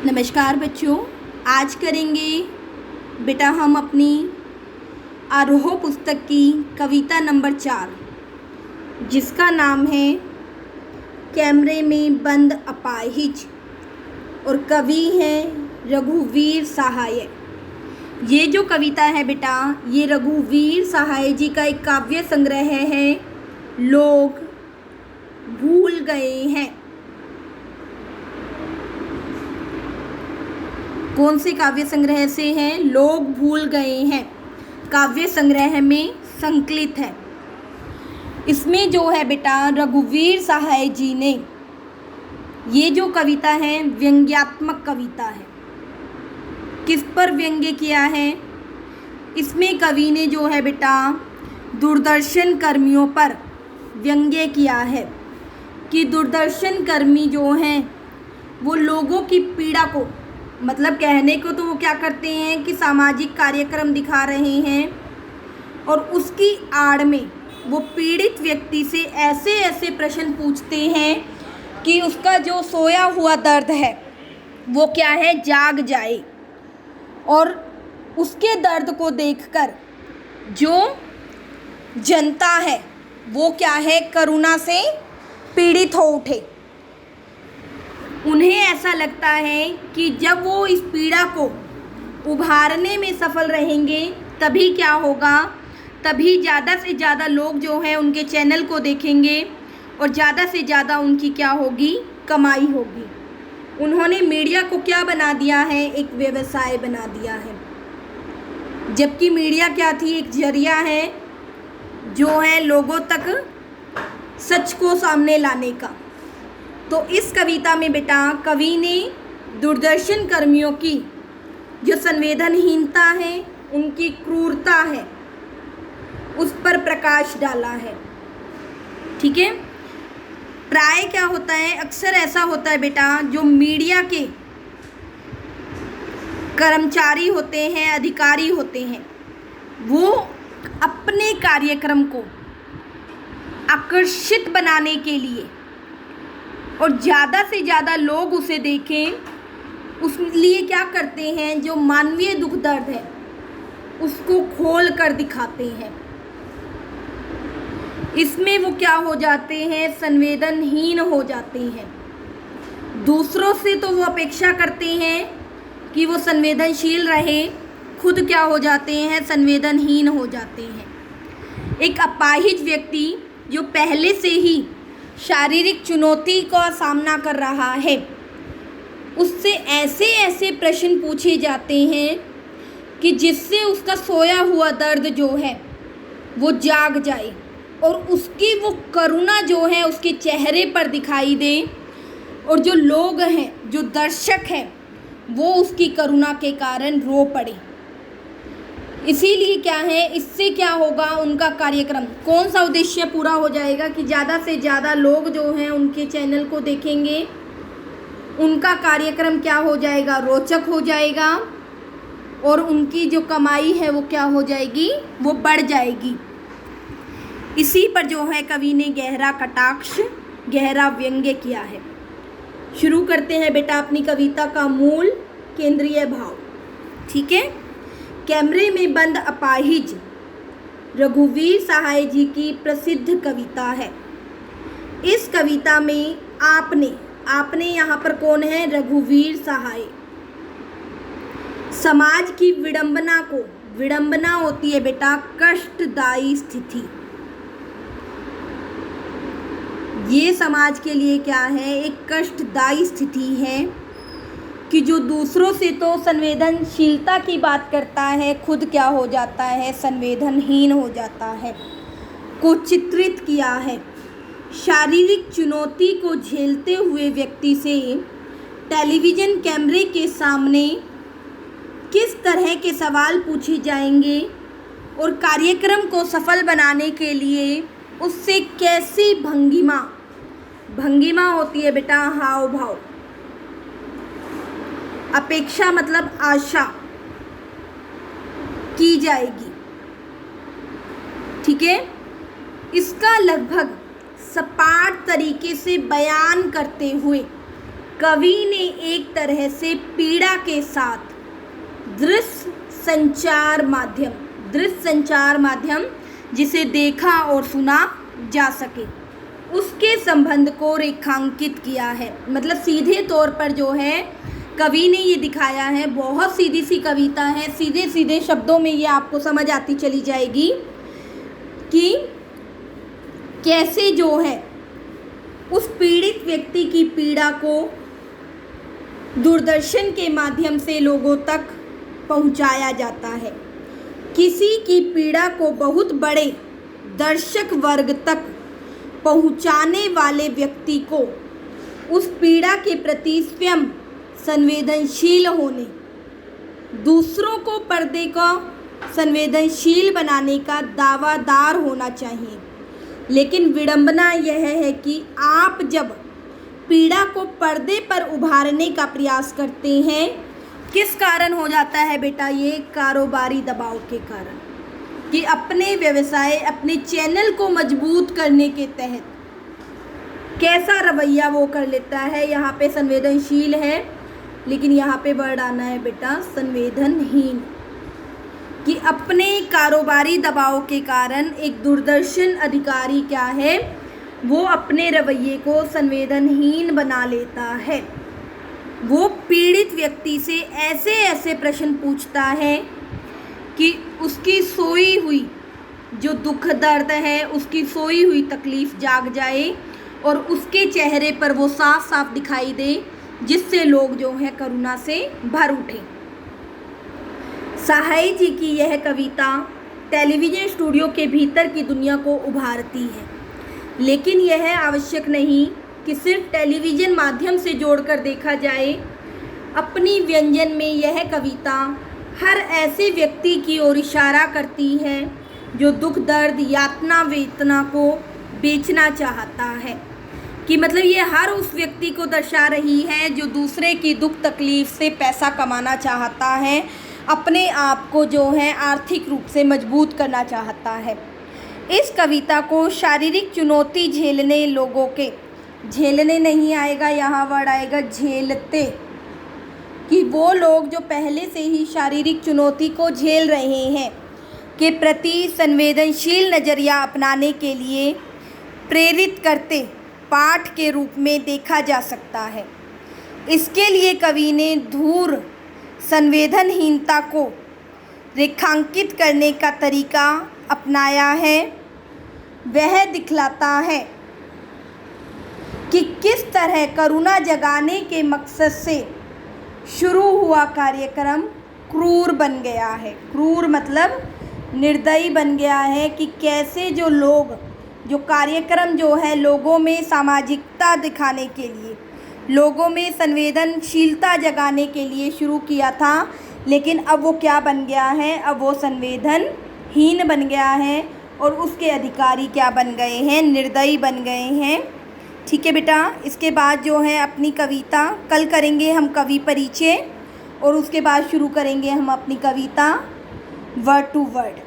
नमस्कार बच्चों, आज करेंगे बेटा हम अपनी आरोह पुस्तक की कविता नंबर 4 जिसका नाम है कैमरे में बंद अपाहिज और कवि हैं रघुवीर सहाय। ये जो कविता है बेटा, ये रघुवीर सहाय जी का एक काव्य संग्रह है। लोग भूल गए हैं। कौन से काव्य संग्रह से हैं? लोग भूल गए हैं काव्य संग्रह में संकलित है। इसमें जो है बेटा रघुवीर सहाय जी ने ये जो कविता है व्यंग्यात्मक कविता है। किस पर व्यंग्य किया है? इसमें कवि ने जो है बेटा दूरदर्शन कर्मियों पर व्यंग्य किया है कि दूरदर्शन कर्मी जो हैं वो लोगों की पीड़ा को, मतलब कहने को तो वो क्या करते हैं कि सामाजिक कार्यक्रम दिखा रहे हैं और उसकी आड़ में वो पीड़ित व्यक्ति से ऐसे ऐसे प्रश्न पूछते हैं कि उसका जो सोया हुआ दर्द है वो क्या है, जाग जाए। और उसके दर्द को देखकर जो जनता है वो क्या है, करुणा से पीड़ित हो उठे। उन्हें ऐसा लगता है कि जब वो इस पीड़ा को उभारने में सफल रहेंगे तभी क्या होगा, तभी ज़्यादा से ज़्यादा लोग जो हैं उनके चैनल को देखेंगे और ज़्यादा से ज़्यादा उनकी क्या होगी, कमाई होगी। उन्होंने मीडिया को क्या बना दिया है, एक व्यवसाय बना दिया है। जबकि मीडिया क्या थी, एक जरिया है जो है लोगों तक सच को सामने लाने का। तो इस कविता में बेटा कवि ने दूरदर्शन कर्मियों की जो संवेदनहीनता है, उनकी क्रूरता है, उस पर प्रकाश डाला है। ठीक है। प्राय क्या होता है, अक्सर ऐसा होता है बेटा, जो मीडिया के कर्मचारी होते हैं, अधिकारी होते हैं, वो अपने कार्यक्रम को आकर्षित बनाने के लिए और ज़्यादा से ज़्यादा लोग उसे देखें, उस लिए क्या करते हैं, जो मानवीय दुख दर्द है उसको खोल कर दिखाते हैं। इसमें वो क्या हो जाते हैं, संवेदनहीन हो जाते हैं। दूसरों से तो वो अपेक्षा करते हैं कि वो संवेदनशील रहे, खुद क्या हो जाते हैं, संवेदनहीन हो जाते हैं। एक अपाहिज व्यक्ति जो पहले से ही शारीरिक चुनौती का सामना कर रहा है, उससे ऐसे ऐसे प्रश्न पूछे जाते हैं कि जिससे उसका सोया हुआ दर्द जो है वो जाग जाए और उसकी वो करुणा जो है उसके चेहरे पर दिखाई दे और जो लोग हैं, जो दर्शक हैं, वो उसकी करुणा के कारण रो पड़े। इसीलिए क्या है, इससे क्या होगा, उनका कार्यक्रम, कौन सा उद्देश्य पूरा हो जाएगा कि ज़्यादा से ज़्यादा लोग जो हैं उनके चैनल को देखेंगे, उनका कार्यक्रम क्या हो जाएगा, रोचक हो जाएगा और उनकी जो कमाई है वो क्या हो जाएगी, वो बढ़ जाएगी। इसी पर जो है कवि ने गहरा कटाक्ष, गहरा व्यंग्य किया है। शुरू करते हैं बेटा अपनी कविता का मूल केंद्रीय भाव। ठीक है। कैमरे में बंद अपाहिज रघुवीर सहाय जी की प्रसिद्ध कविता है। इस कविता में आपने यहाँ पर कौन है, रघुवीर सहाय, समाज की विडंबना होती है बेटा कष्टदायी स्थिति। ये समाज के लिए क्या है, एक कष्टदायी स्थिति है कि जो दूसरों से तो संवेदनशीलता की बात करता है, खुद क्या हो जाता है, संवेदनहीन हो जाता है, को चित्रित किया है। शारीरिक चुनौती को झेलते हुए व्यक्ति से टेलीविज़न कैमरे के सामने किस तरह के सवाल पूछे जाएंगे और कार्यक्रम को सफल बनाने के लिए उससे कैसी भंगिमा होती है बेटा, हाव भाव, अपेक्षा मतलब आशा की जाएगी। ठीक है। इसका लगभग सपाट तरीके से बयान करते हुए कवि ने एक तरह से पीड़ा के साथ दृश्य संचार माध्यम जिसे देखा और सुना जा सके उसके संबंध को रेखांकित किया है। मतलब सीधे तौर पर जो है कवि ने ये दिखाया है, बहुत सीधी सी कविता है, सीधे सीधे शब्दों में ये आपको समझ आती चली जाएगी कि कैसे जो है उस पीड़ित व्यक्ति की पीड़ा को दूरदर्शन के माध्यम से लोगों तक पहुंचाया जाता है। किसी की पीड़ा को बहुत बड़े दर्शक वर्ग तक पहुंचाने वाले व्यक्ति को उस पीड़ा के प्रति स्वयं संवेदनशील होने, दूसरों को पर्दे को संवेदनशील बनाने का दावादार होना चाहिए। लेकिन विडंबना यह है कि आप जब पीड़ा को पर्दे पर उभारने का प्रयास करते हैं, किस कारण हो जाता है बेटा? ये कारोबारी दबाव के कारण, कि अपने व्यवसाय, अपने चैनल को मजबूत करने के तहत कैसा रवैया वो कर लेता है। यहाँ पे संवेदनशील है, लेकिन यहाँ पे वर्ड आना है बेटा संवेदनहीन, कि अपने कारोबारी दबाव के कारण एक दूरदर्शन अधिकारी क्या है, वो अपने रवैये को संवेदनहीन बना लेता है। वो पीड़ित व्यक्ति से ऐसे ऐसे प्रश्न पूछता है कि उसकी सोई हुई जो दुख दर्द है, उसकी सोई हुई तकलीफ़ जाग जाए और उसके चेहरे पर वो साफ साफ दिखाई दे, जिससे लोग जो है करुणा से भर उठे। सहाय जी की यह कविता टेलीविज़न स्टूडियो के भीतर की दुनिया को उभारती है, लेकिन यह आवश्यक नहीं कि सिर्फ टेलीविज़न माध्यम से जोड़कर देखा जाए। अपनी व्यंजन में यह कविता हर ऐसे व्यक्ति की ओर इशारा करती है जो दुख दर्द यातना वेदना को बेचना चाहता है, कि मतलब ये हर उस व्यक्ति को दर्शा रही है जो दूसरे की दुख तकलीफ़ से पैसा कमाना चाहता है, अपने आप को जो है आर्थिक रूप से मजबूत करना चाहता है। इस कविता को शारीरिक चुनौती झेलने लोगों के, झेलने नहीं आएगा, यहाँ वर्ड आएगा झेलते, कि वो लोग जो पहले से ही शारीरिक चुनौती को झेल रहे हैं के प्रति संवेदनशील नज़रिया अपनाने के लिए प्रेरित करते पाठ के रूप में देखा जा सकता है। इसके लिए कवि ने धूर संवेदनहीनता को रेखांकित करने का तरीका अपनाया है। वह दिखलाता है कि किस तरह करुणा जगाने के मकसद से शुरू हुआ कार्यक्रम क्रूर बन गया है। क्रूर मतलब निर्दयी बन गया है, कि कैसे जो लोग, जो कार्यक्रम जो है लोगों में सामाजिकता दिखाने के लिए, लोगों में संवेदनशीलता जगाने के लिए शुरू किया था, लेकिन अब वो क्या बन गया है? अब वो संवेदनहीन बन गया है और उसके अधिकारी क्या बन गए हैं? निर्दयी बन गए हैं। ठीक है बेटा, इसके बाद जो है अपनी कविता कल करेंगे हम कवि परिचय, और उसके बाद शुरू करेंगे हम अपनी कविता वर्ड टू वर्ड।